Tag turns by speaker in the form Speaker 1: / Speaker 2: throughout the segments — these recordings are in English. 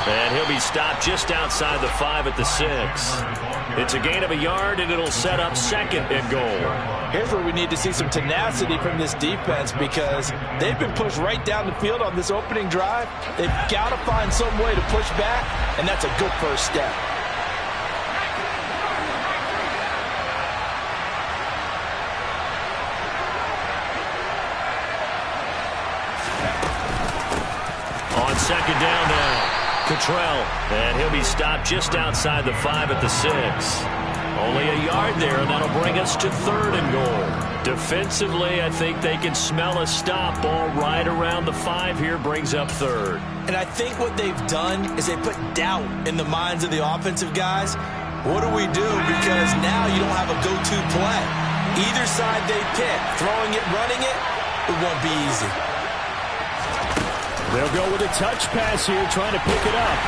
Speaker 1: And he'll be stopped just outside the 5 at the 6. It's a gain of a yard, and it'll set up 2nd and goal.
Speaker 2: Here's where we need to see some tenacity from this defense because they've been pushed right down the field on this opening drive. They've got to find some way to push back, and that's a good first step.
Speaker 1: On 2nd down now. Cottrell, and he'll be stopped just outside the 5 at the 6. Only a yard there, and that'll bring us to 3rd and goal. Defensively, I think they can smell a stop. Ball right around the 5 here brings up 3rd.
Speaker 2: And I think what they've done is they put doubt in the minds of the offensive guys. What do we do? Because now you don't have a go-to play. Either side they pick, throwing it, running it, it won't be easy.
Speaker 1: They'll go with a touch pass here, trying to pick it up.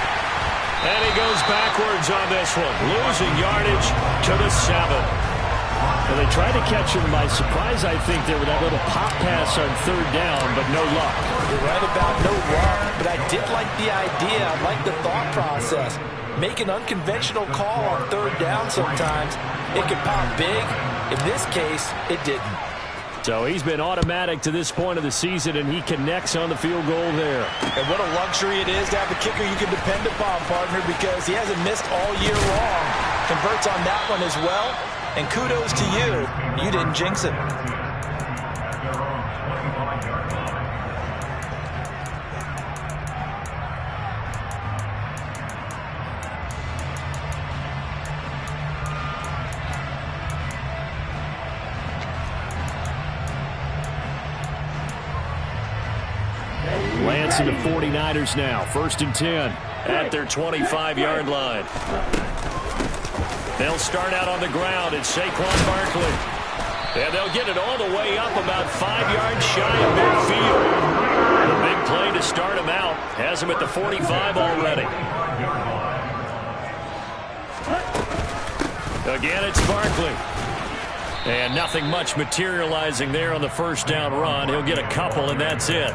Speaker 1: And he goes backwards on this one, losing yardage to the 7.
Speaker 3: Well, they tried to catch him by surprise, I think, there with that little pop pass on 3rd down, but no luck.
Speaker 2: You're right about no luck, but I did like the idea. I like the thought process. Make an unconventional call on 3rd down sometimes. It can pop big. In this case, it didn't.
Speaker 3: So he's been automatic to this point of the season, and he connects on the field goal there.
Speaker 2: And what a luxury it is to have a kicker you can depend upon, partner, because he hasn't missed all year long. Converts on that one as well, and kudos to you. You didn't jinx it.
Speaker 3: Lance and the 49ers now. 1st and 10.
Speaker 1: At their 25-yard line. They'll start out on the ground. It's Saquon Barkley. And they'll get it all the way up about 5 yards shy of midfield. A big play to start him out. Has him at the 45 already. Again, it's Barkley. And nothing much materializing there on the 1st down run. He'll get a couple, and that's it.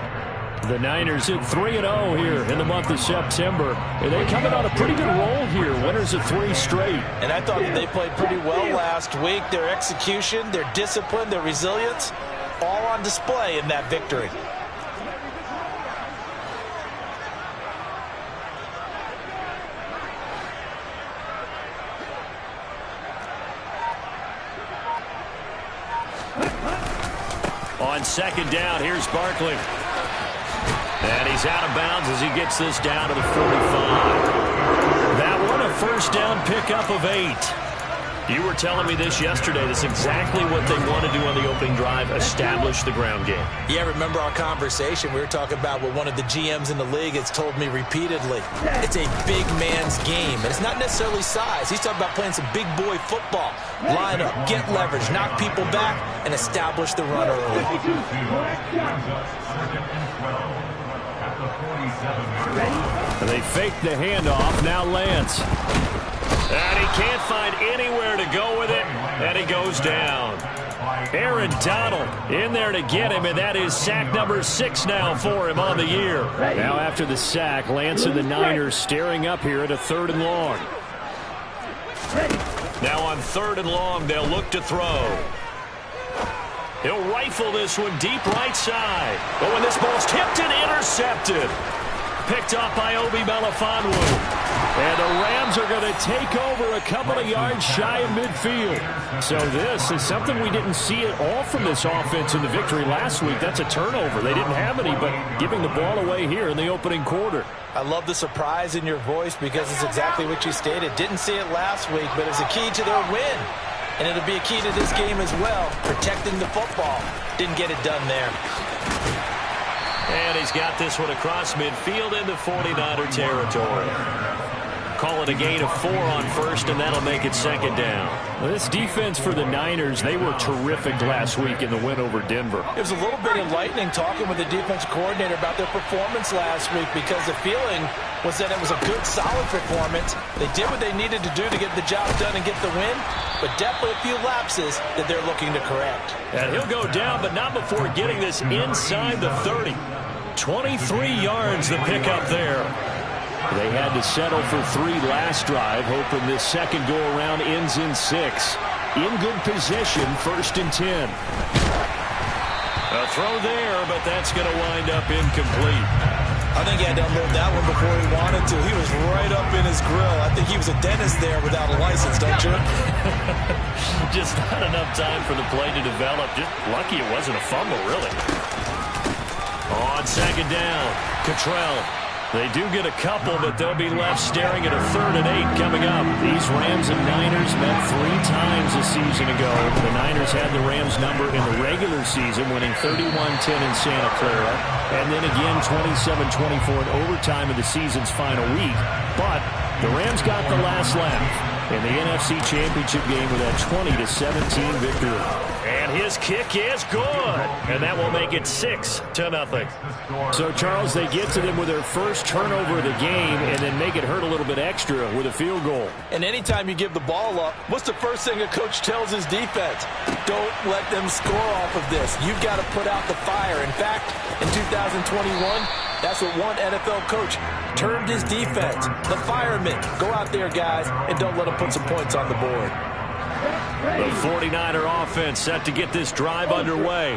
Speaker 3: The Niners at 3-0 here in the month of September. And they're coming on a pretty good roll here. Winners of 3 straight.
Speaker 2: And I thought that they played pretty well last week. Their execution, their discipline, their resilience, all on display in that victory.
Speaker 1: On 2nd down, here's Barkley. And he's out of bounds as he gets this down to the 45. That one a 1st down pickup of 8. You were telling me this yesterday. That's exactly what they want to do on the opening drive, establish the ground game.
Speaker 2: Yeah, remember our conversation? We were talking about what one of the GMs in the league has told me repeatedly. It's a big man's game, and it's not necessarily size. He's talking about playing some big boy football. Line up, get leverage, knock people back, and establish the run early.
Speaker 3: And they fake the handoff. Now Lance.
Speaker 1: And he can't find anywhere to go with it, and he goes down. Aaron Donald in there to get him, and that is sack number 6 now for him on the year.
Speaker 3: Now after the sack, Lance and the Niners staring up here at a 3rd and long.
Speaker 1: Now on 3rd and long, they'll look to throw. He'll rifle this one deep right side. But when this ball's tipped and intercepted. Picked off by Obi Melifonwu.
Speaker 3: And the Rams are going to take over a couple of yards shy of midfield. So this is something we didn't see at all from this offense in the victory last week. That's a turnover. They didn't have any, but giving the ball away here in the opening quarter.
Speaker 2: I love the surprise in your voice because it's exactly what you stated. Didn't see it last week, but it's a key to their win. And it'll be a key to this game as well, protecting the football. Didn't get it done there.
Speaker 1: And he's got this one across midfield into 49er territory. Call it a gain of 4 on 1st, and that'll make it 2nd down.
Speaker 3: Well, this defense for the Niners, they were terrific last week in the win over Denver.
Speaker 2: It was a little bit enlightening talking with the defense coordinator about their performance last week because the feeling was that it was a good, solid performance. They did what they needed to do to get the job done and get the win, but definitely a few lapses that they're looking to correct.
Speaker 1: And he'll go down, but not before getting this inside the 30. 23 yards the pickup there.
Speaker 3: They had to settle for 3 last drive, hoping this second go-around ends in 6. In good position, 1st and 10.
Speaker 1: A throw there, but that's going to wind up incomplete.
Speaker 2: I think he had to unload that one before he wanted to. He was right up in his grill. I think he was a dentist there without a license, don't you?
Speaker 1: Just not enough time for the play to develop. Just lucky it wasn't a fumble, really. On 2nd down, Cottrell. They do get a couple, but they'll be left staring at a 3rd and 8 coming up. These Rams and Niners met 3 times a season ago. The Niners had the Rams number in the regular season, winning 31-10 in Santa Clara, and then again 27-24 in overtime in the season's final week. But the Rams got the last laugh in the NFC Championship game with that 20-17 victory. And his kick is good. And that will make it 6-0.
Speaker 3: So, Charles, they get to them with their first turnover of the game and then make it hurt a little bit extra with a field goal.
Speaker 2: And anytime you give the ball up, what's the first thing a coach tells his defense? Don't let them score off of this. You've got to put out the fire. In fact, in 2021, that's what one NFL coach termed his defense. The firemen. Go out there, guys, and don't let them put some points on the board.
Speaker 1: The 49er offense set to get this drive underway.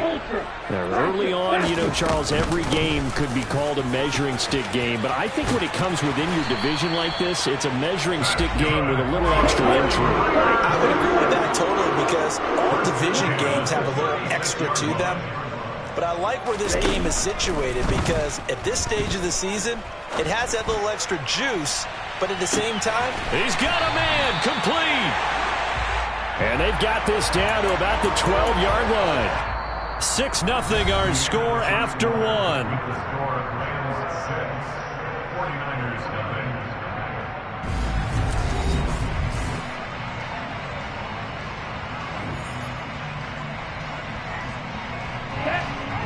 Speaker 3: Now, early on, you know, Charles, every game could be called a measuring stick game. But I think when it comes within your division like this, it's a measuring stick game with a little extra intrigue.
Speaker 2: I would agree with that totally because all division games have a little extra to them. But I like where this game is situated because at this stage of the season, it has that little extra juice. But at the same time,
Speaker 1: he's got a man complete.
Speaker 3: And they've got this down to about the 12-yard line.
Speaker 1: 6-0 our score after 1.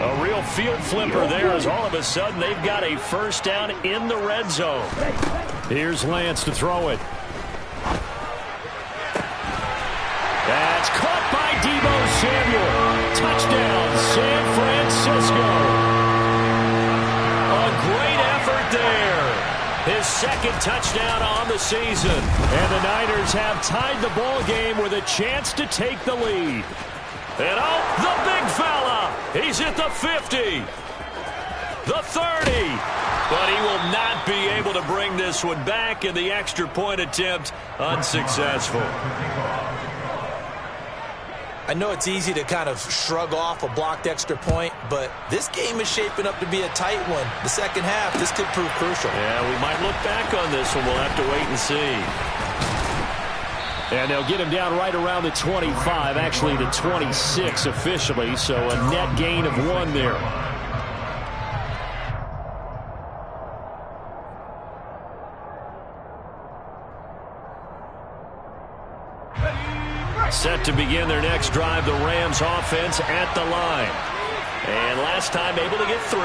Speaker 1: A real field flipper there as all of a sudden they've got a first down in the red zone.
Speaker 3: Here's Lance to throw it.
Speaker 1: That's caught by Deebo Samuel. Touchdown, San Francisco. A great effort there. His 2nd touchdown on the season.
Speaker 3: And the Niners have tied the ball game with a chance to take the lead.
Speaker 1: And oh, the big fella. He's at the 50. The 30. But he will not be able to bring this one back, and the extra point attempt unsuccessful.
Speaker 2: I know it's easy to kind of shrug off a blocked extra point, but this game is shaping up to be a tight one. The second half, this could prove crucial.
Speaker 1: Yeah, we might look back on this one. We'll have to wait and see.
Speaker 3: And they'll get him down right around the 25, actually the 26 officially, so a net gain of 1 there.
Speaker 1: Set to begin their next drive, the Rams offense at the line. And last time able to get 3.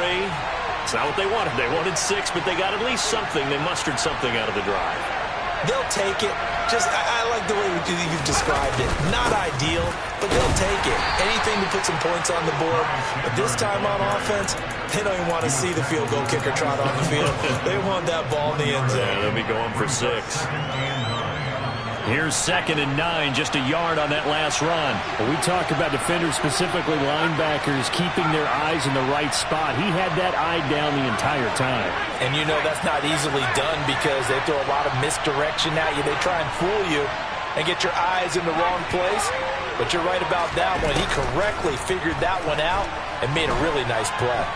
Speaker 1: It's not what they wanted. They wanted 6, but they got at least something. They mustered something out of the drive.
Speaker 2: They'll take it. I like the way you've described it. Not ideal, but they'll take it. Anything to put some points on the board. But this time on offense, they don't even want to see the field goal kicker trot on the field. They want that ball in the end zone.
Speaker 1: Yeah, they'll be going for 6. Here's 2nd and 9, just a yard on that last run.
Speaker 3: Well, we talk about defenders, specifically linebackers, keeping their eyes in the right spot. He had that eye down the entire time.
Speaker 2: And you know that's not easily done because they throw a lot of misdirection at you. They try and fool you and get your eyes in the wrong place. But you're right about that one. He correctly figured that one out and made a really nice play.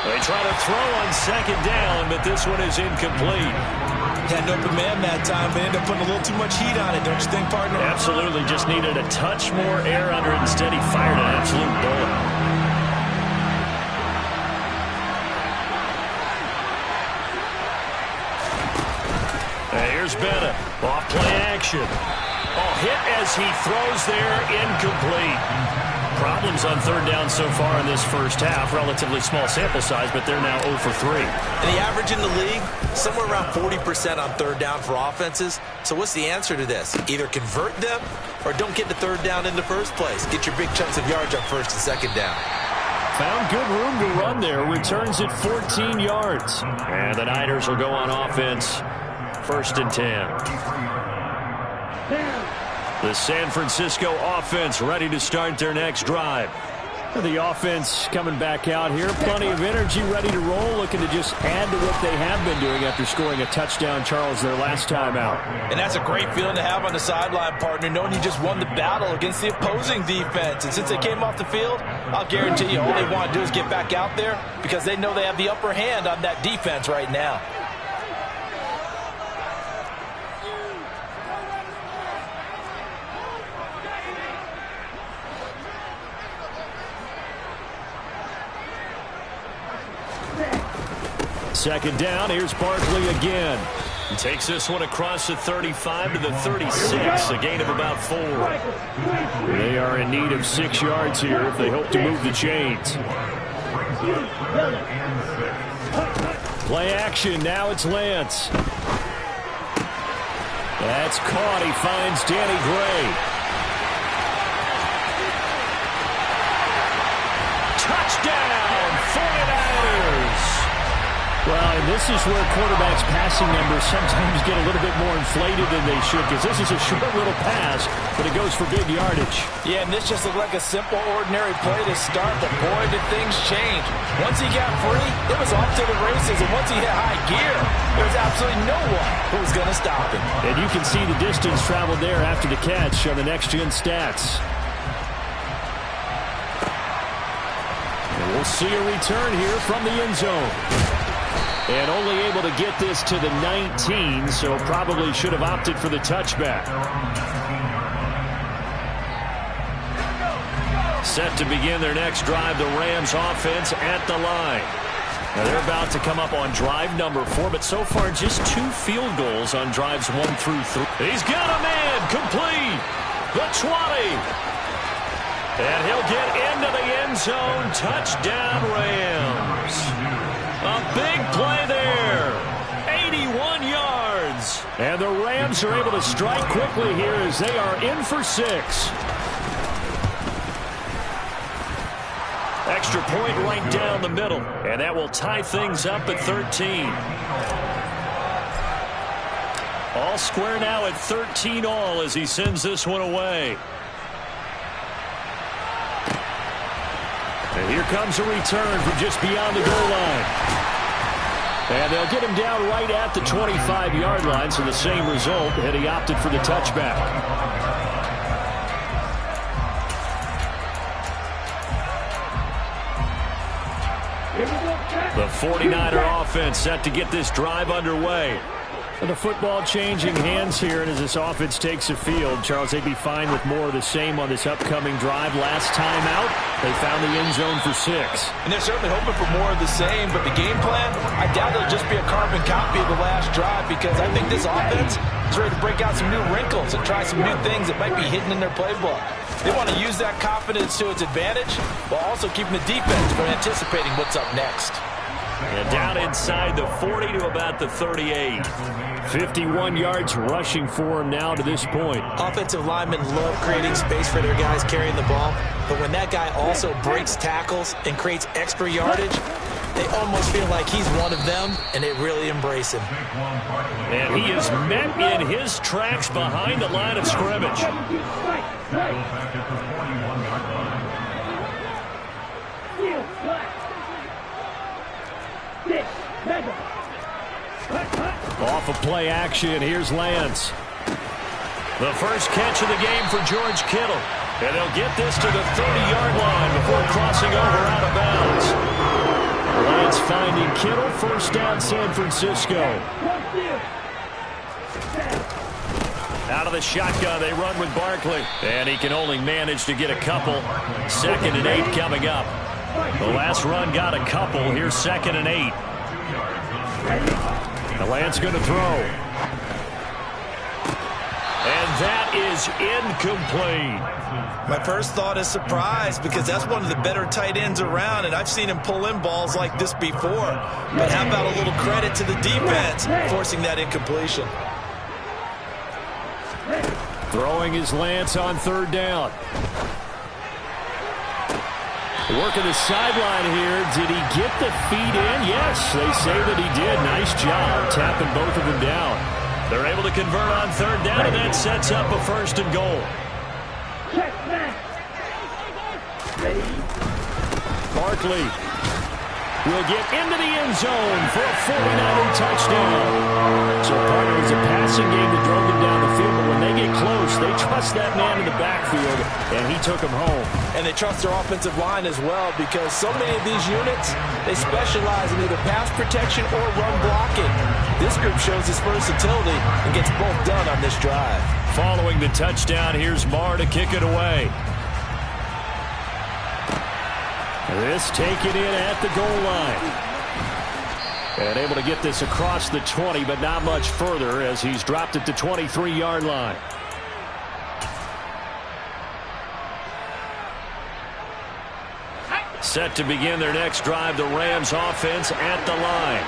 Speaker 1: They try to throw on 2nd down, but this one is incomplete.
Speaker 2: Had an open man that time, but ended up putting a little too much heat on it, don't you think, partner?
Speaker 1: Absolutely. Just needed a touch more air under it. Instead, he fired an absolute bullet. Here's Bennett. Off play action. Oh, hit as he throws there, incomplete. Problems on 3rd down so far in this first half. Relatively small sample size, but they're now 0 for 3.
Speaker 2: And the average in the league, somewhere around 40% on 3rd down for offenses. So what's the answer to this? Either convert them or don't get to 3rd down in the first place. Get your big chunks of yards on 1st and 2nd down.
Speaker 3: Found good room to run there. Returns it 14 yards.
Speaker 1: And the Niners will go on offense. 1st and 10. The San Francisco offense ready to start their next drive.
Speaker 3: The offense coming back out here. Plenty of energy, ready to roll, looking to just add to what they have been doing after scoring a touchdown, Charles, their last time out.
Speaker 2: And that's a great feeling to have on the sideline, partner, knowing you just won the battle against the opposing defense. And since they came off the field, I'll guarantee you all they want to do is get back out there because they know they have the upper hand on that defense right now.
Speaker 3: Second down, here's Barkley again.
Speaker 1: He takes this one across the 35 to the 36, a gain of about 4.
Speaker 3: They are in need of 6 yards here if they hope to move the chains. Play action, now it's Lance. That's caught, he finds Danny Gray.
Speaker 1: Touchdown, 49ers!
Speaker 3: Well, and this is where quarterbacks' passing numbers sometimes get a little bit more inflated than they should, because this is a short little pass, but it goes for big yardage.
Speaker 2: Yeah, and this just looked like a simple, ordinary play to start, but boy, did things change. Once he got free, it was off to the races, and once he hit high gear, there was absolutely no one who was going to stop him.
Speaker 3: And you can see the distance traveled there after the catch on the next-gen stats. And we'll see a return here from the end zone. And only able to get this to the 19, so probably should have opted for the touchback.
Speaker 1: Set to begin their next drive, the Rams offense at the line. Now they're about to come up on drive number 4, but so far just 2 field goals on drives 1 through 3. He's got a man, complete, the 20. And he'll get into the end zone, touchdown Rams. A big play there. 81 yards.
Speaker 3: And the Rams are able to strike quickly here as they are in for 6.
Speaker 1: Extra point right down the middle. And that will tie things up at 13. All square now at 13 all as he sends this one away.
Speaker 3: And here comes a return from just beyond the goal line. And they'll get him down right at the 25-yard line, so the same result, and he opted for the touchback.
Speaker 1: The 49er offense set to get this drive underway.
Speaker 3: And the football changing hands here, and as this offense takes the field, Charles, they'd be fine with more of the same on this upcoming drive. Last time out, they found the end zone for 6.
Speaker 2: And they're certainly hoping for more of the same, but the game plan, I doubt it'll just be a carbon copy of the last drive because I think this offense is ready to break out some new wrinkles and try some new things that might be hidden in their playbook. They want to use that confidence to its advantage while also keeping the defense from anticipating what's up next.
Speaker 1: And down inside the 40 to about the 38.
Speaker 3: 51 yards rushing for him now to this point.
Speaker 4: Offensive linemen love creating space for their guys carrying the ball, but when that guy also breaks tackles and creates extra yardage, they almost feel like he's one of them, and they really embrace him.
Speaker 1: And he is met in his tracks behind the line of scrimmage.
Speaker 3: Off of play action, here's Lance.
Speaker 1: The first catch of the game for George Kittle. And they'll get this to the 30-yard line before crossing over out of bounds.
Speaker 3: Lance finding Kittle, first down San Francisco.
Speaker 1: Out of the shotgun, they run with Barkley. And he can only manage to get a couple. 2nd and 8 coming up. The last run got a couple. Here's 2nd and 8.
Speaker 3: The Lance going to throw.
Speaker 1: And that is incomplete.
Speaker 2: My first thought is surprise because that's one of the better tight ends around, and I've seen him pull in balls like this before. But how about a little credit to the defense forcing that incompletion?
Speaker 3: Throwing his Lance on 3rd down. Working the sideline here. Did he get the feet in? Yes, they say that he did. Nice job tapping both of them down.
Speaker 1: They're able to convert on third down, and that sets up a 1st and goal.
Speaker 3: Barkley will get into the end zone for a 49er touchdown. So part of it was a passing game that drove them down the field, but when they get close, they trust that man in the backfield, and he took him home.
Speaker 2: And they trust their offensive line as well, because so many of these units, they specialize in either pass protection or run blocking. This group shows its versatility and gets both done on this drive.
Speaker 1: Following the touchdown, here's Marr to kick it away.
Speaker 3: This taken in at the goal line. And able to get this across the 20, but not much further as he's dropped at the 23-yard line.
Speaker 1: Set to begin their next drive, the Rams offense at the line.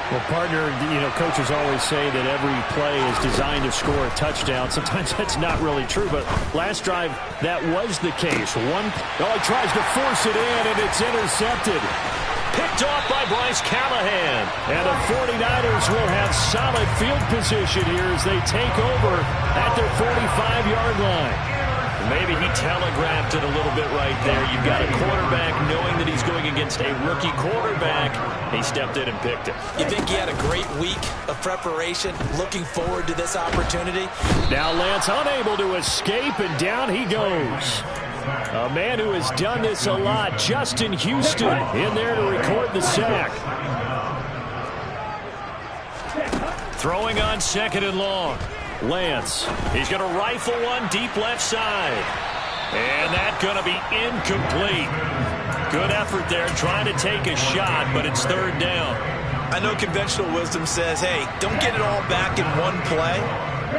Speaker 3: Well, partner, coaches always say that every play is designed to score a touchdown. Sometimes that's not really true, but last drive, that was the case. He tries to force it in, and it's intercepted.
Speaker 1: Picked off by Bryce Callahan.
Speaker 3: And the 49ers will have solid field position here as they take over at their 45-yard line.
Speaker 1: Maybe he telegraphed it a little bit right there. You've got a quarterback knowing that he's going against a rookie quarterback. He stepped in and picked it.
Speaker 2: You think he had a great week of preparation, looking forward to this opportunity?
Speaker 3: Now Lance unable to escape, and down he goes. A man who has done this a lot, Justin Houston, in there to record the sack.
Speaker 1: Throwing on 2nd and long. Lance, he's going to rifle one deep left side. And that's going to be incomplete. Good effort there trying to take a shot, but it's 3rd down.
Speaker 2: I know conventional wisdom says, hey, don't get it all back in one play.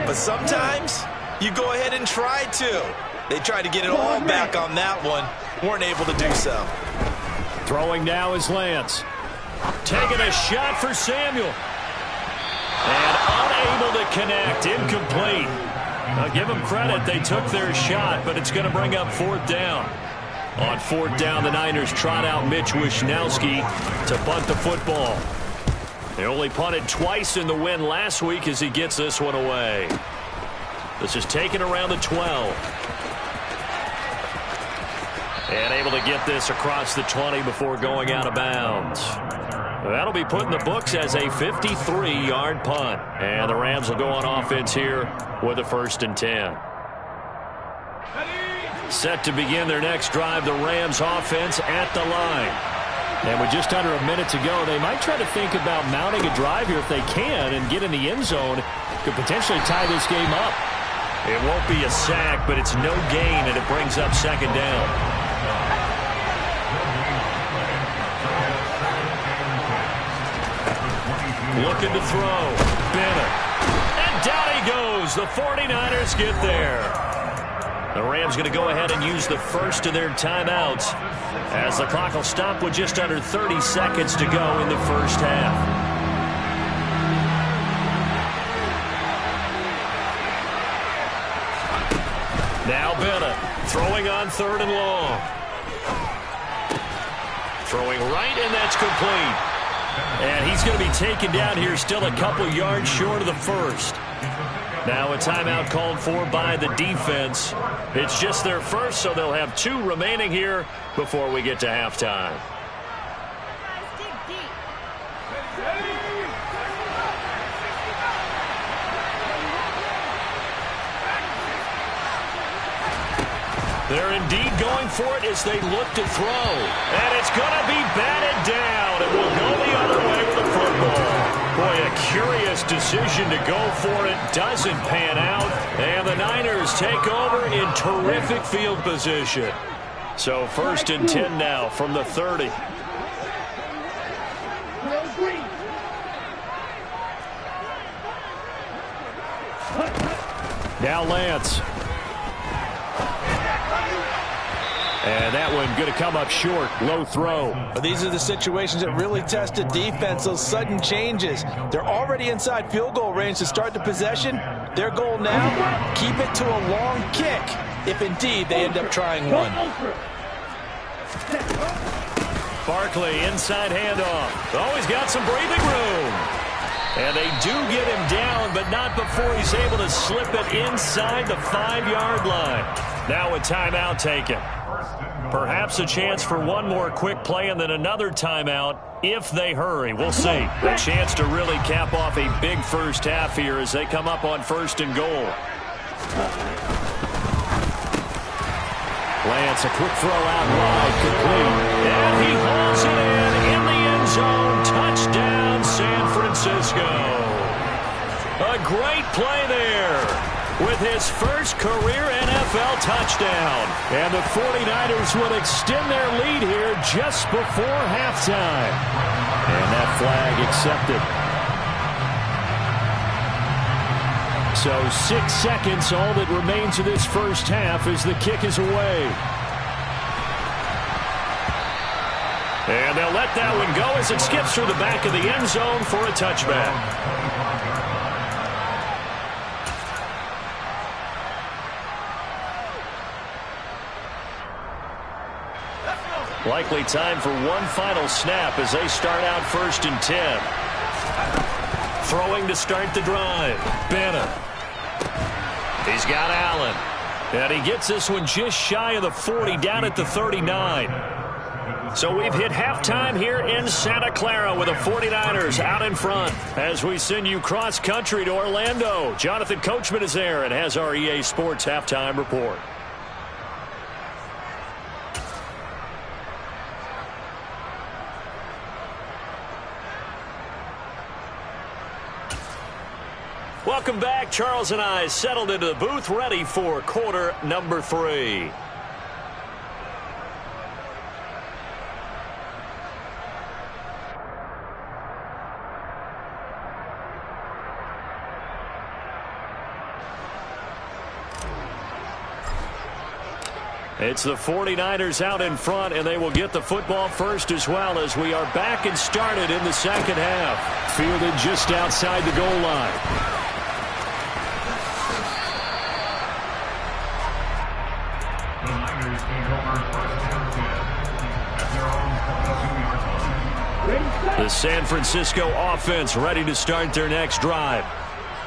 Speaker 2: But sometimes you go ahead and try to. They tried to get it all back on that one. Weren't able to do so.
Speaker 3: Throwing now is Lance.
Speaker 1: Taking a shot for Samuel. And unable to connect. Incomplete. Now give them credit. They took their shot, but it's going to bring up 4th down. On 4th down, the Niners trot out Mitch Wishnowski to punt the football. They only punted twice in the win last week as he gets this one away. This is taken around the 12. And able to get this across the 20 before going out of bounds. That'll be put in the books as a 53-yard punt. And the Rams will go on offense here with a 1st and 10. Set to begin their next drive, the Rams offense at the line.
Speaker 3: And with just under a minute to go, they might try to think about mounting a drive here if they can and get in the end zone. Could potentially tie this game up.
Speaker 1: It won't be a sack, but it's no gain, and it brings up 2nd down. Looking to throw. Bennett. And down he goes. The 49ers get there. The Rams going to go ahead and use the first of their timeouts as the clock will stop with just under 30 seconds to go in the first half. Now Bennett throwing on 3rd and long. Throwing right, and that's complete. And he's going to be taken down here still a couple yards short of the 1st. Now a timeout called for by the defense. It's just their first, so they'll have 2 remaining here before we get to halftime. They're indeed going for it as they look to throw. And it's going to be batted down. It will go the other way with the football. Boy, a curious decision to go for it. Doesn't pan out. And the Niners take over in terrific field position. So 1st and 10 now from the 30.
Speaker 3: Now Lance. And that one going to come up short. Low throw.
Speaker 2: These are the situations that really test a defense. Those sudden changes. They're already inside field goal range to start the possession. Their goal now, keep it to a long kick, if indeed they end up trying one.
Speaker 1: Barkley, inside handoff. Oh, he's got some breathing room. And they do get him down, but not before he's able to slip it inside the 5-yard line. Now a timeout taken. Perhaps a chance for one more quick play and then another timeout if they hurry. We'll see. A chance to really cap off a big first half here as they come up on 1st and goal.
Speaker 3: Lance, a quick throw out wide, complete.
Speaker 1: And he hauls it in the end zone. Touchdown, San Francisco. A great play there with his first career NFL touchdown.
Speaker 3: And the 49ers will extend their lead here just before halftime. And that flag accepted. So 6 seconds, all that remains of this first half as the kick is away.
Speaker 1: And they'll let that one go as it skips through the back of the end zone for a touchback. Likely time for one final snap as they start out 1st and 10. Throwing to start the drive. Bannon. He's got Allen. And he gets this one just shy of the 40, down at the 39. So we've hit halftime here in Santa Clara with the 49ers out in front. As we send you cross-country to Orlando, Jonathan Coachman is there and has our EA Sports halftime report. Welcome back. Charles and I settled into the booth, ready for quarter number 3. It's the 49ers out in front, and they will get the football first as well as we are back and started in the second half.
Speaker 3: Fielded just outside the goal line.
Speaker 1: The San Francisco offense ready to start their next drive.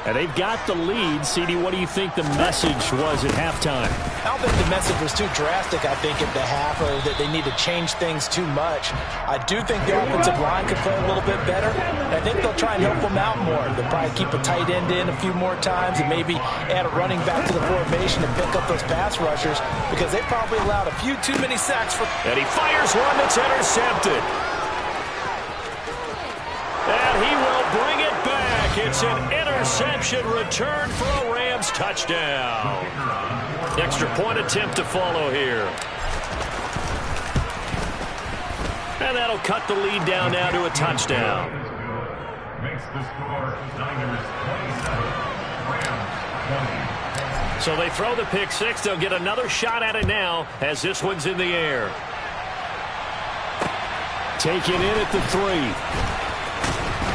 Speaker 3: And they've got the lead. CD, what do you think the message was at halftime?
Speaker 4: I don't think the message was too drastic, I think, at the half, or that they need to change things too much. I do think the offensive line could play a little bit better. And I think they'll try and help them out more. They'll probably keep a tight end in a few more times and maybe add a running back to the formation to pick up those pass rushers because they probably allowed a few too many sacks for.
Speaker 1: And he fires one that's intercepted. And he will bring it back. It's an interception return for a Rams touchdown. Extra point attempt to follow here. And that'll cut the lead down now to a touchdown. Makes the score Niners 27, Rams 20. So they throw the pick six. They'll get another shot at it now as this one's in the air.
Speaker 3: Taken in at the 3.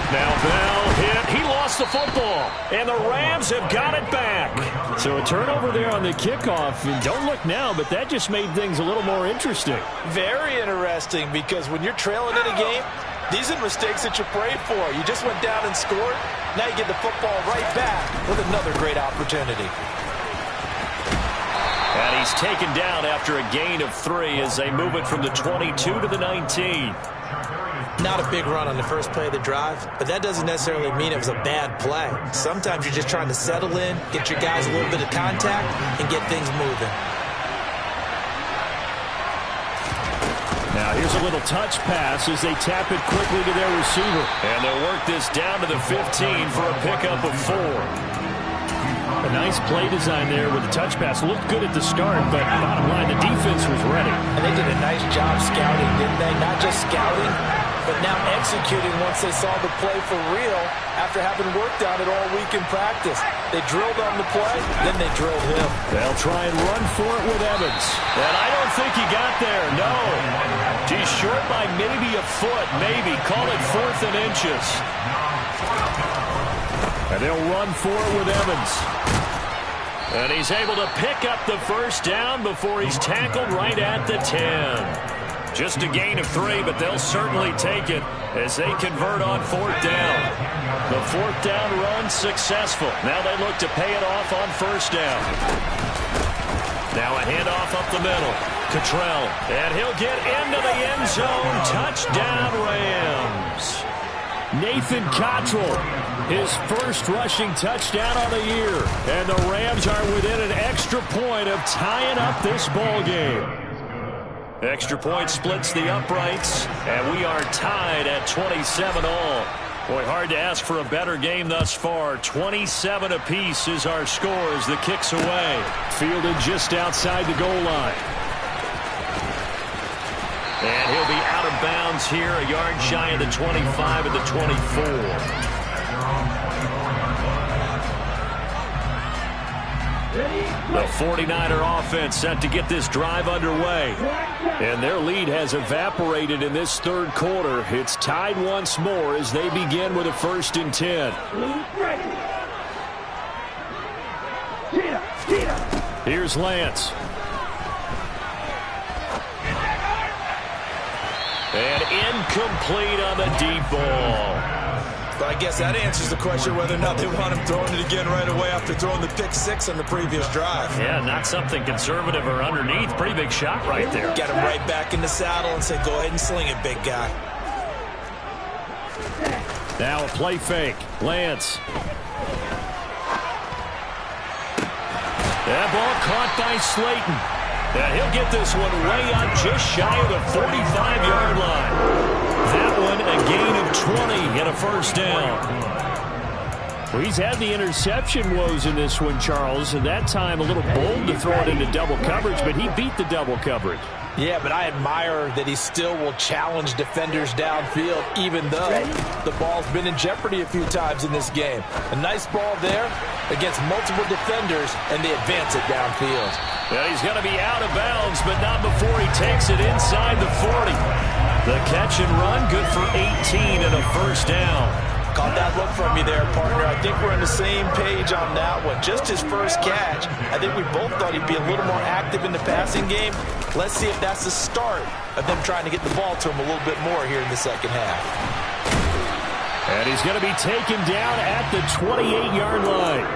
Speaker 1: Now Bell hit. He lost the football. And the Rams have got it back.
Speaker 3: So a turnover there on the kickoff. And don't look now, but that just made things a little more interesting.
Speaker 4: Very interesting because when you're trailing in a game, these are mistakes that you pray for. You just went down and scored. Now you get the football right back with another great opportunity.
Speaker 1: And he's taken down after a gain of 3 as they move it from the 22 to the 19.
Speaker 4: Not a big run on the first play of the drive, but that doesn't necessarily mean it was a bad play. Sometimes you're just trying to settle in, get your guys a little bit of contact, and get things moving.
Speaker 3: Now here's a little touch pass as they tap it quickly to their receiver.
Speaker 1: And they'll work this down to the 15 for a pickup of 4.
Speaker 3: A nice play design there with the touch pass. Looked good at the start, but bottom line, the defense was ready.
Speaker 4: And they did a nice job scouting, didn't they? Not just scouting, but now executing once they saw the play for real after having worked on it all week in practice. They drilled on the play, then they drilled him.
Speaker 3: They'll try and run for it with Evans.
Speaker 1: And I don't think he got there, no. He's short by maybe a foot, maybe. Call it 4th and inches.
Speaker 3: And they'll run for it with Evans.
Speaker 1: And he's able to pick up the first down before he's tackled right at the 10. Just a gain of 3, but they'll certainly take it as they convert on 4th down. The 4th down run successful. Now they look to pay it off on 1st down. Now a handoff up the middle. Cottrell, and he'll get into the end zone. Touchdown, Rams.
Speaker 3: Nathan Cottrell, his first rushing touchdown on the year. And the Rams are within an extra point of tying up this ball game.
Speaker 1: Extra point splits the uprights, and we are tied at 27 all. Boy, hard to ask for a better game thus far. 27 apiece is our score as the kick's away.
Speaker 3: Fielded just outside the goal line.
Speaker 1: And he'll be out of bounds here, a yard shy of the 25 at the 24. The 49er offense set to get this drive underway.
Speaker 3: And their lead has evaporated in this 3rd quarter. It's tied once more as they begin with a 1st and 10. Here's Lance.
Speaker 1: And incomplete on the deep ball.
Speaker 2: But I guess that answers the question whether or not they want him throwing it again right away after throwing the pick 6 on the previous drive.
Speaker 1: Yeah, not something conservative or underneath. Pretty big shot right there.
Speaker 2: Get him right back in the saddle and say, go ahead and sling it, big guy.
Speaker 3: Now a play fake. Lance.
Speaker 1: That ball caught by Slayton. And he'll get this one way up just shy of the 45-yard line. That one a gain of 20 and a 1st down.
Speaker 3: Well, he's had the interception woes in this one, Charles, and that time a little bold to throw it into double coverage, but he beat the double coverage.
Speaker 4: Yeah, but I admire that he still will challenge defenders downfield, even though the ball's been in jeopardy a few times in this game. A nice ball there against multiple defenders, and they advance it downfield.
Speaker 1: Well, he's going to be out of bounds, but not before he takes it inside the 40. The catch and run, good for 18 and a 1st down.
Speaker 4: Caught that look from you there, partner. I think we're on the same page on that one. Just his first catch. I think we both thought he'd be a little more active in the passing game. Let's see if that's the start of them trying to get the ball to him a little bit more here in the 2nd half.
Speaker 3: And he's going to be taken down at the 28-yard line.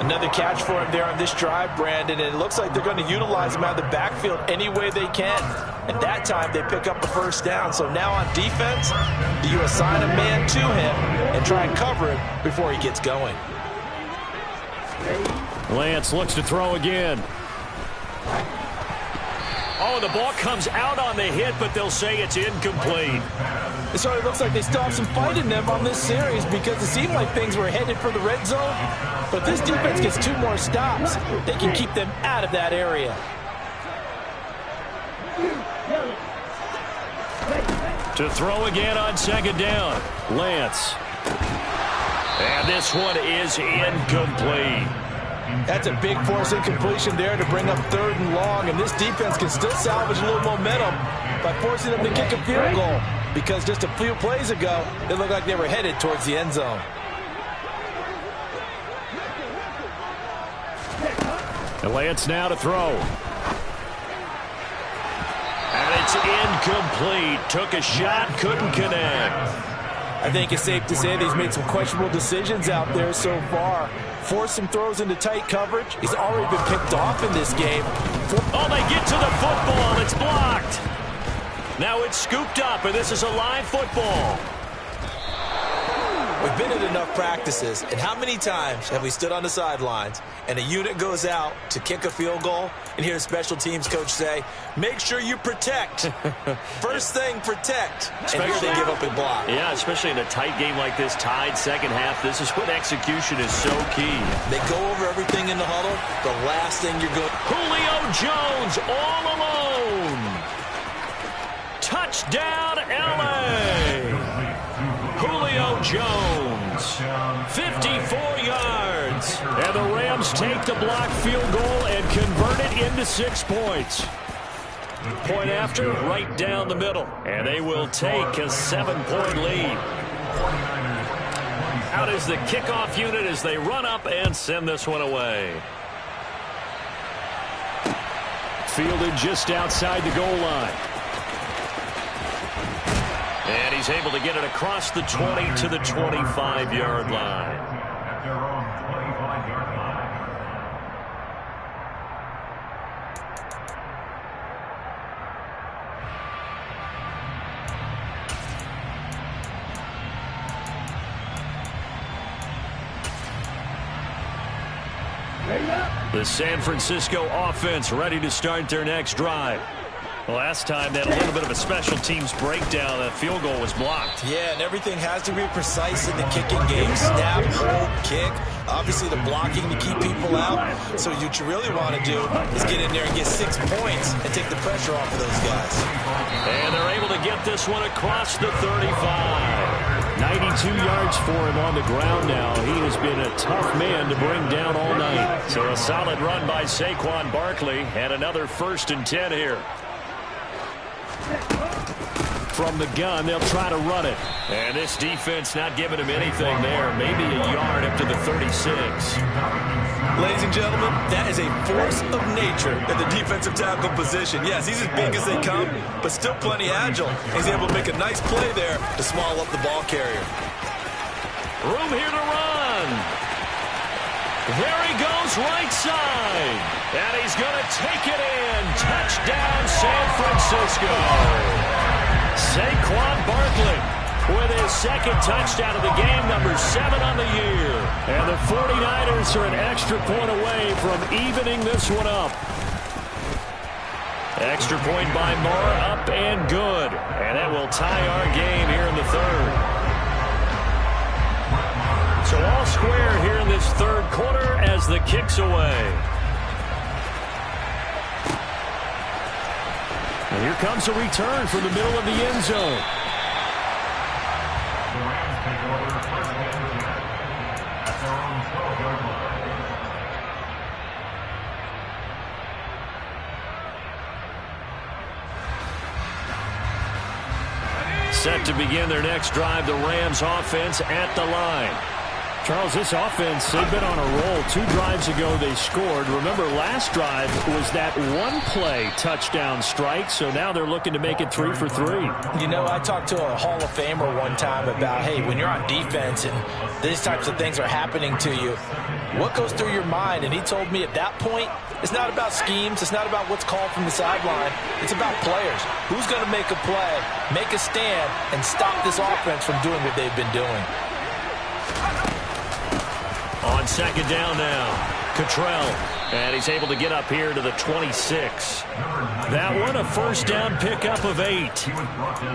Speaker 4: Another catch for him there on this drive, Brandon, and it looks like they're going to utilize him out of the backfield any way they can. And that time they pick up the 1st down. So now on defense, do you assign a man to him and try and cover him before he gets going?
Speaker 3: Lance looks to throw again.
Speaker 1: Oh, the ball comes out on the hit, but they'll say it's incomplete.
Speaker 4: It sort of looks like they still have some fight in them on this series because it seemed like things were headed for the red zone. But this defense gets 2 more stops. They can keep them out of that area.
Speaker 1: To throw again on 2nd down.
Speaker 3: Lance.
Speaker 1: And this one is incomplete.
Speaker 4: That's a big force incompletion there to bring up 3rd and long, and this defense can still salvage a little momentum by forcing them to kick a field goal because just a few plays ago, it looked like they were headed towards the end zone.
Speaker 3: And Lance now to throw.
Speaker 1: And it's incomplete. Took a shot, couldn't connect.
Speaker 4: I think it's safe to say that he's made some questionable decisions out there so far. Forced some throws into tight coverage. He's already been picked off in this game.
Speaker 1: Oh, they get to the football. It's blocked. Now it's scooped up, and this is a live football.
Speaker 2: We've been at enough practices, and how many times have we stood on the sidelines and a unit goes out to kick a field goal and hear the special teams coach say, make sure you protect. First thing, protect. And here they give up a block.
Speaker 1: Yeah, especially in a tight game like this, tied 2nd half. This is when execution is so key.
Speaker 2: They go over everything in the huddle. The last thing you're going...
Speaker 1: Julio Jones all alone. Touchdown, L.A. Julio Jones, 54 yards.
Speaker 3: And the Rams take the block field goal and convert it into 6 points.
Speaker 1: Point after, right down the middle. And they will take a 7-point lead. Out is the kickoff unit as they run up and send this one away.
Speaker 3: Fielded just outside the goal line.
Speaker 1: he's able to get it across the 20 to the 25-yard line. The San Francisco offense ready to start their next drive. Last time they had a little bit of a special teams breakdown. That field goal was blocked.
Speaker 2: Yeah, and everything has to be precise in the kicking game. Snap, hold, kick. Obviously the blocking to keep people out. So what you really want to do is get in there and get 6 points and take the pressure off of those guys.
Speaker 1: And they're able to get this one across the 35. 92 yards for him on the ground now. He has been a tough man to bring down all night. So a solid run by Saquon Barkley, and another 1st and 10 here. From the gun, they'll try to run it. And this defense not giving him anything there. Maybe a yard up to the 36.
Speaker 2: Ladies and gentlemen, that is a force of nature at the defensive tackle position. Yes, he's as big as they come, but still plenty agile. He's able to make a nice play there to small up the ball carrier.
Speaker 1: Room here to run. There he goes, right side. And he's going to take it in. Touchdown, San Francisco. Saquon Barkley with his 2nd touchdown of the game, number 7 on the year. And the 49ers are an extra point away from evening this one up. Extra point by Moore, up and good. And that will tie our game here in the 3rd. So all square here in this 3rd quarter as the kick's away. And here comes a return from the middle of the end zone. Set to begin their next drive, the Rams offense at the line.
Speaker 3: Charles, this offense, they've been on a roll. 2 drives ago, they scored. Remember, last drive was that one-play touchdown strike, so now they're looking to make it 3 for 3.
Speaker 4: You know, I talked to a Hall of Famer one time about, hey, when you're on defense and these types of things are happening to you, what goes through your mind? And he told me at that point, it's not about schemes. It's not about what's called from the sideline. It's about players. Who's going to make a play, make a stand, and stop this offense from doing what they've been doing?
Speaker 1: On 2nd down now, Cottrell, and he's able to get up here to the 26. That one a 1st down pickup of 8.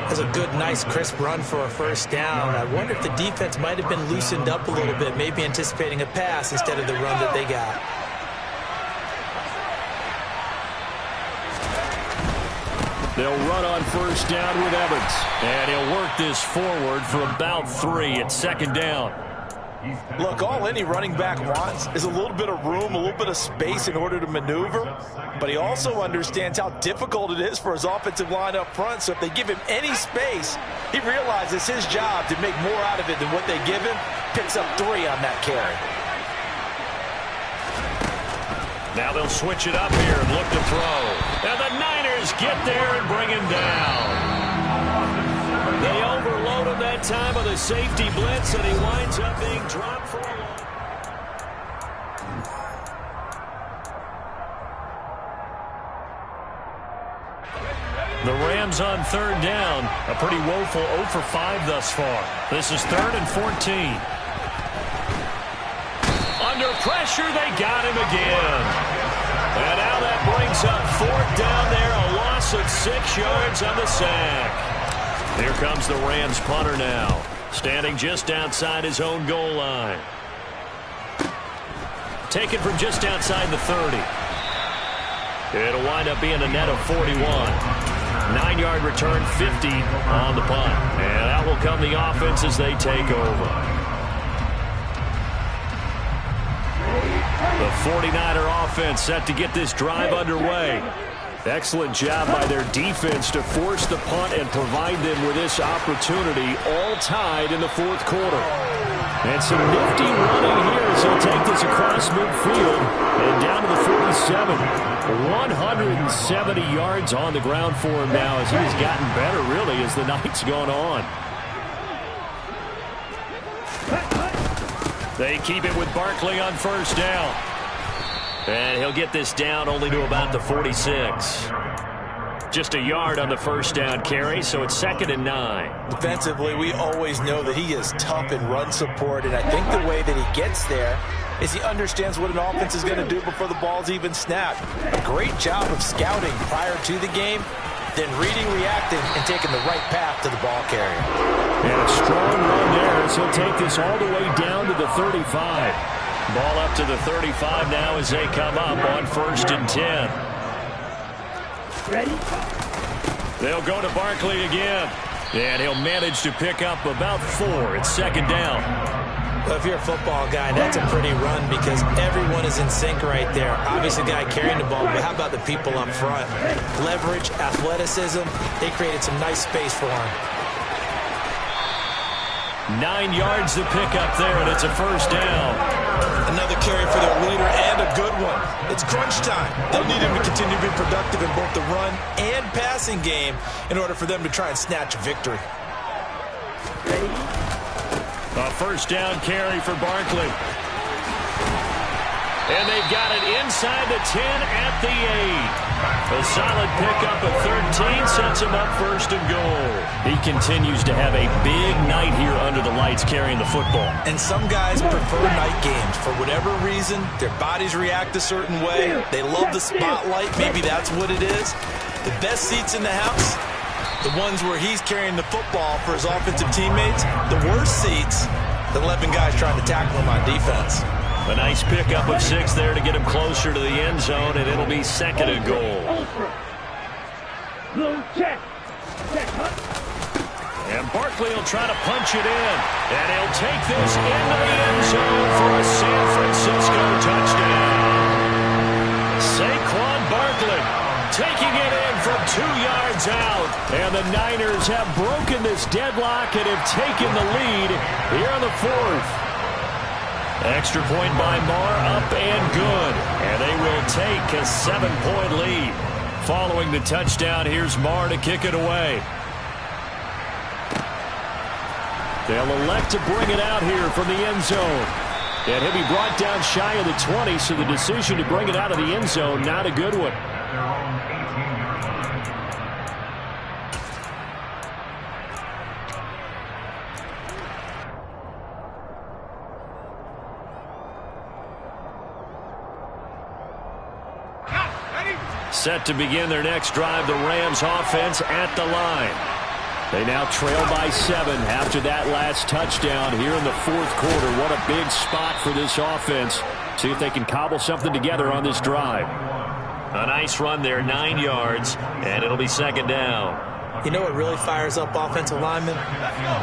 Speaker 2: That's a good, nice, crisp run for a 1st down. I wonder if the defense might have been loosened up a little bit, maybe anticipating a pass instead of the run that they got.
Speaker 3: They'll run on 1st down with Evans.
Speaker 1: And he'll work this forward for about 3 at 2nd down.
Speaker 4: Look, all any running back wants is a little bit of room, a little bit of space in order to maneuver. But he also understands how difficult it is for his offensive line up front. So if they give him any space, he realizes his job to make more out of it than what they give him. Picks up 3 on that carry.
Speaker 1: Now they'll switch it up here and look to throw. And the Niners get there and bring him down. They overload him that time with a safety blitz, and he winds up being dropped for a loss. The Rams on 3rd down. A pretty woeful 0 for 5 thus far. This is 3rd and 14. Under pressure, they got him again. And now that brings up 4th down there, a loss of 6 yards on the sack. Here comes the Rams punter now, standing just outside his own goal line. Taken from just outside the 30. It'll wind up being a net of 41. 9-yard return, 50 on the punt. And out will come the offense as they take over. The 49er offense set to get this drive underway. Excellent job by their defense to force the punt and provide them with this opportunity, all tied in the 4th quarter. And some nifty running here as he'll take this across midfield and down to the 47. 170 yards on the ground for him now as he's gotten better, really, as the night's gone on. They keep it with Barkley on first down. And he'll get this down only to about the 46. Just a yard on the first down carry, so it's 2nd and 9.
Speaker 2: Defensively, we always know that he is tough in run support, and I think the way that he gets there is he understands what an offense is going to do before the ball's even snapped. A great job of scouting prior to the game, then reading, reacting, and taking the right path to the ball carrier.
Speaker 3: And a strong run there as he'll take this all the way down to the 35.
Speaker 1: Ball up to the 35 now as they come up on 1st and 10.
Speaker 5: Ready?
Speaker 1: They'll go to Barkley again. And he'll manage to pick up about 4. It's 2nd down.
Speaker 2: Well, if you're a football guy, that's a pretty run because everyone is in sync right there. Obviously, the guy carrying the ball, but how about the people up front? Leverage, athleticism, they created some nice space for him.
Speaker 1: 9 yards to pick up there, and it's a 1st down.
Speaker 2: Another carry for their leader, and a good one. It's crunch time. They'll need him to continue to be productive in both the run and passing game in order for them to try and snatch a victory.
Speaker 1: A 1st down carry for Barkley. And they've got it inside the 10 at the 8. A solid pickup of 13 sets him up 1st and goal. He continues to have a big night here under the lights carrying the football.
Speaker 2: And some guys prefer night games. For whatever reason, their bodies react a certain way. They love the spotlight. Maybe that's what it is. The best seats in the house, the ones where he's carrying the football for his offensive teammates. The worst seats, the 11 guys trying to tackle him on defense.
Speaker 1: A nice pickup of 6 there to get him closer to the end zone, and it'll be 2nd and goal. And Barkley will try to punch it in, and he'll take this into the end zone for a San Francisco touchdown. Saquon Barkley taking it in from 2 yards out, and the Niners have broken this deadlock and have taken the lead here in the 4th. Extra point by Marr, up and good. And they will take a 7-point lead. Following the touchdown, here's Marr to kick it away. They'll elect to bring it out here from the end zone. And he'll be brought down shy of the 20, so the decision to bring it out of the end zone, not a good one. Set to begin their next drive, the Rams offense at the line. They now trail by 7 after that last touchdown here in the 4th quarter. What a big spot for this offense. See if they can cobble something together on this drive. A nice run there, 9 yards, and it'll be 2nd down.
Speaker 2: You know what really fires up offensive linemen?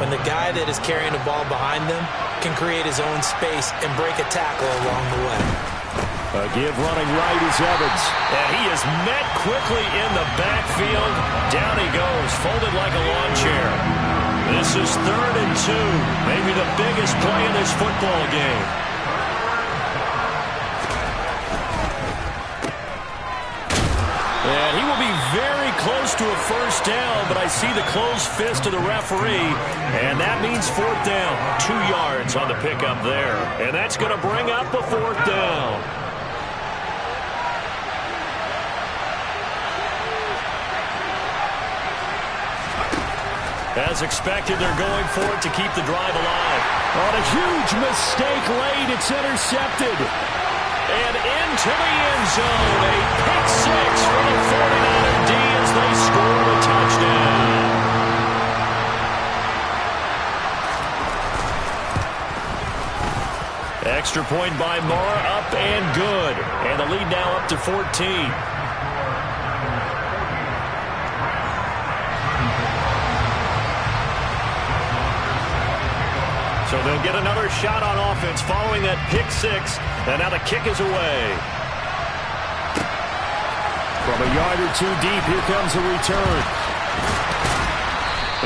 Speaker 2: When the guy that is carrying the ball behind them can create his own space and break a tackle along the way.
Speaker 1: A give running right is Evans. And he is met quickly in the backfield. Down he goes, folded like a lawn chair. This is 3rd and 2. Maybe the biggest play in this football game. And he will be very close to a 1st down, but I see the closed fist of the referee, and that means 4th down. 2 yards on the pickup there. And that's going to bring up a 4th down. As expected, they're going for it to keep the drive alive.
Speaker 3: On a huge mistake late, it's intercepted.
Speaker 1: And into the end zone, a pick 6 for the 49er D as they score the touchdown. Extra point by Marr, up and good. And the lead now up to 14. So they'll get another shot on offense following that pick 6. And now the kick is away.
Speaker 3: From a yard or 2 deep, here comes the return.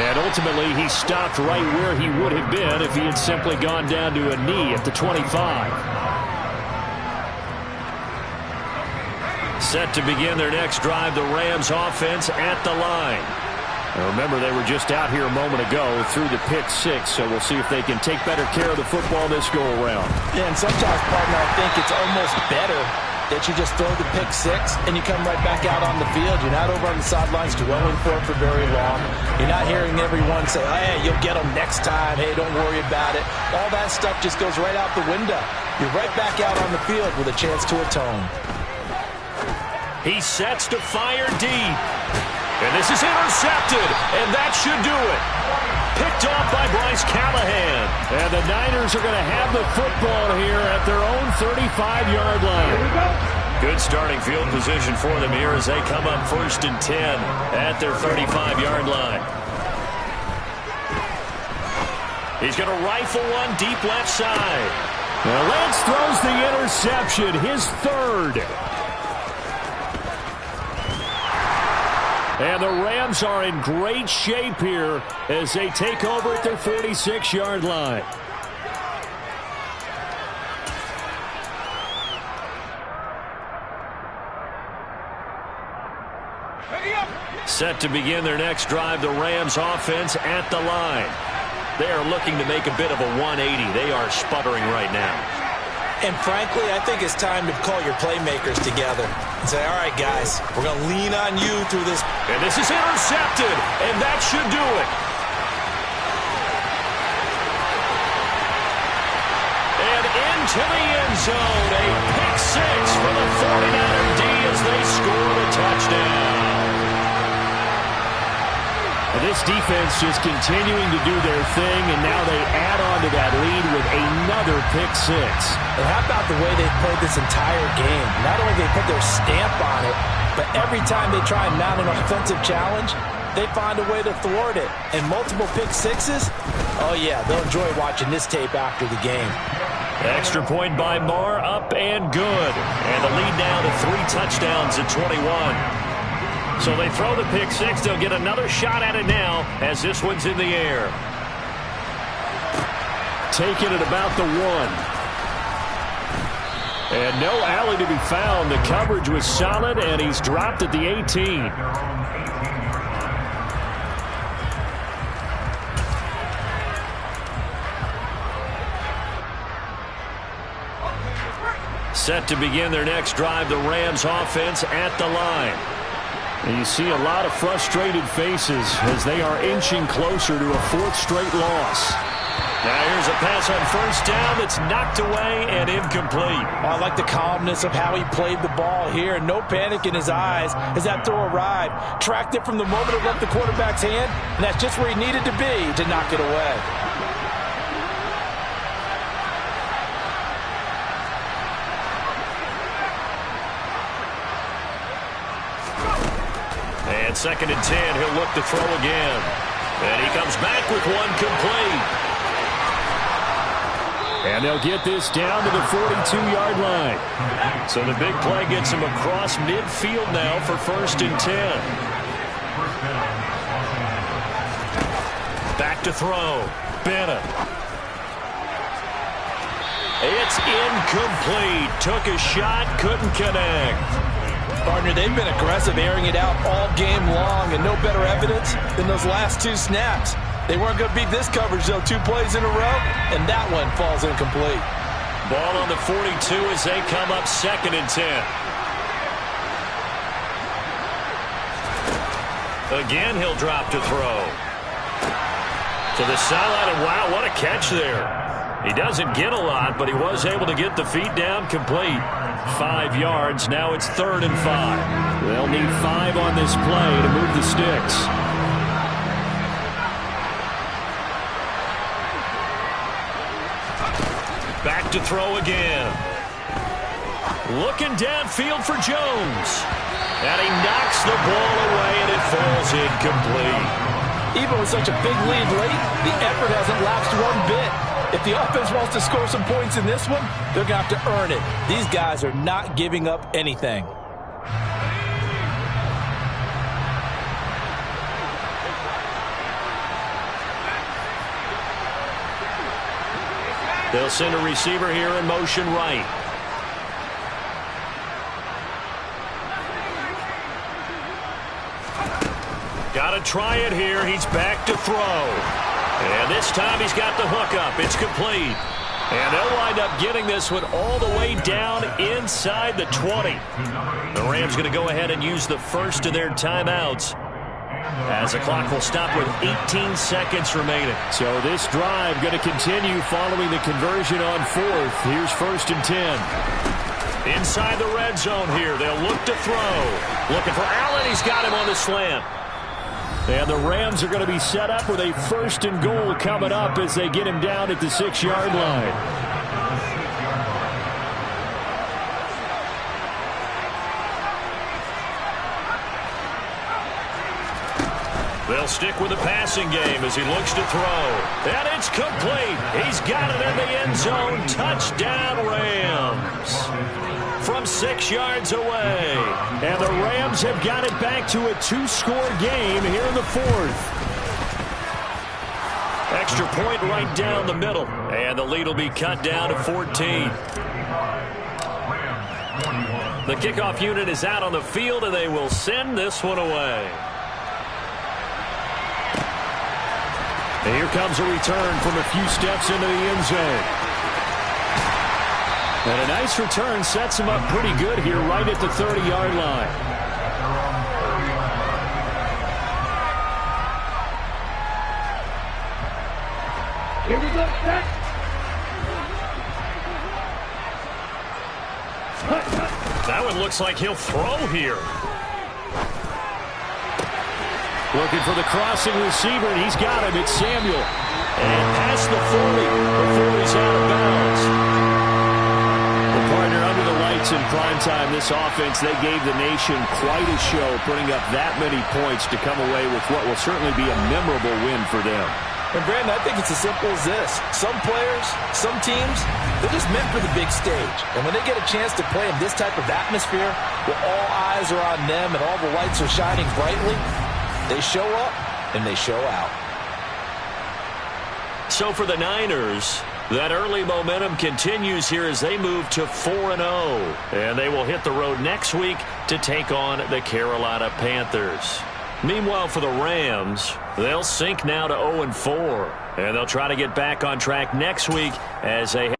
Speaker 3: And ultimately, he stopped right where he would have been if he had simply gone down to a knee at the 25. Set to begin their next drive, the Rams offense at the line. Now remember, they were just out here a moment ago through the pick six, so we'll see if they can take better care of the football this go-around.
Speaker 4: Yeah, and sometimes, partner, I think it's almost better that you just throw the pick six and you come right back out on the field. You're not over on the sidelines dwelling for it for very long. You're not hearing everyone say, hey, you'll get them next time. Hey, don't worry about it. All that stuff just goes right out the window. You're right back out on the field with a chance to atone.
Speaker 1: He sets to fire deep. And this is intercepted, and that should do it. Picked off by Bryce Callahan.
Speaker 3: And the Niners are going to have the football here at their own 35-yard line.
Speaker 1: Good starting field position for them here as they come up 1st and 10 at their 35-yard line. He's going to rifle one deep left side.
Speaker 3: Now Lance throws the interception, his third. And the Rams are in great shape here as they take over at their 46-yard line.
Speaker 1: Set to begin their next drive, the Rams offense at the line. They are looking to make a bit of a 180. They are sputtering right now.
Speaker 2: And frankly, I think it's time to call your playmakers together and say, all right, guys, we're going to lean on you through this.
Speaker 1: And this is intercepted, and that should do it. And into the end zone, a pick six for the 49er D as they score a touchdown.
Speaker 3: This defense just continuing to do their thing, and now they add on to that lead with another pick six.
Speaker 4: And how about the way they've played this entire game? Not only they put their stamp on it, but every time they try and mount an offensive challenge, they find a way to thwart it. And multiple pick sixes, oh yeah, they'll enjoy watching this tape after the game.
Speaker 1: Extra point by Marr, up and good. And the lead now to 3 touchdowns at 21. So they throw the pick six. They'll get another shot at it now as this one's in the air.
Speaker 3: Taking it about the 1. And no alley to be found. The coverage was solid, and he's dropped at the 18.
Speaker 1: Set to begin their next drive, the Rams offense at the line.
Speaker 3: And you see a lot of frustrated faces as they are inching closer to a 4th straight loss.
Speaker 1: Now here's a pass on 1st down that's knocked away and incomplete.
Speaker 4: I like the calmness of how he played the ball here. No panic in his eyes as that throw arrived. Tracked it from the moment it left the quarterback's hand, and that's just where he needed to be to knock it away.
Speaker 1: And 2nd and 10, he'll look to throw again. And he comes back with one complete.
Speaker 3: And they'll get this down to the 42-yard line.
Speaker 1: So the big play gets him across midfield now for 1st and 10. Back to throw. Bennett. It's incomplete. Took a shot, couldn't connect.
Speaker 4: Partner, they've been aggressive, airing it out all game long, and no better evidence than those last 2 snaps. They weren't going to beat this coverage, though, 2 plays in a row, and that one falls incomplete.
Speaker 1: Ball on the 42 as they come up 2nd and 10. Again, he'll drop to throw. To the sideline, and wow, what a catch there. He doesn't get a lot, but he was able to get the feet down complete. 5 yards. Now it's 3rd and 5.
Speaker 3: They'll need 5 on this play to move the sticks.
Speaker 1: Back to throw again. Looking downfield for Jones. And he knocks the ball away, and it falls incomplete.
Speaker 4: Even with such a big lead late, the effort hasn't lapsed one bit. If the offense wants to score some points in this one, they're going to have to earn it. These guys are not giving up anything.
Speaker 1: They'll send a receiver here in motion right. Got a try it here. He's back to throw. And this time he's got the hook up. It's complete. And they'll wind up getting this one all the way down inside the 20. The Rams going to go ahead and use the first of their timeouts, as the clock will stop with 18 seconds remaining.
Speaker 3: So this drive going to continue following the conversion on fourth. Here's 1st and 10.
Speaker 1: Inside the red zone here. They'll look to throw. Looking for Allen. He's got him on the slant.
Speaker 3: And the Rams are going to be set up with a 1st and goal coming up as they get him down at the 6-yard line.
Speaker 1: They'll stick with the passing game as he looks to throw. And it's complete. He's got it in the end zone. Touchdown, Rams. From 6 yards away.
Speaker 3: And the Rams have got it back to a 2-score game here in the 4th.
Speaker 1: Extra point right down the middle. And the lead will be cut down to 14. The kickoff unit is out on the field, and they will send this one away.
Speaker 3: And here comes a return from a few steps into the end zone. And a nice return sets him up pretty good here right at the 30-yard line.
Speaker 5: Here we go, set.
Speaker 1: That one looks like he'll throw here.
Speaker 3: Looking for the crossing receiver, and he's got him. It's Samuel. And past the 40 before he's out of bounds. Well, partner, under the lights in prime time, this offense, they gave the nation quite a show, putting up that many points to come away with what will certainly be a memorable win for them.
Speaker 4: And, Brandon, I think it's as simple as this. Some players, some teams, they're just meant for the big stage. And when they get a chance to play in this type of atmosphere, where all eyes are on them and all the lights are shining brightly, they show up and they show out.
Speaker 1: So for the Niners, that early momentum continues here as they move to 4-0. And they will hit the road next week to take on the Carolina Panthers. Meanwhile, for the Rams, they'll sink now to 0-4. And they'll try to get back on track next week as they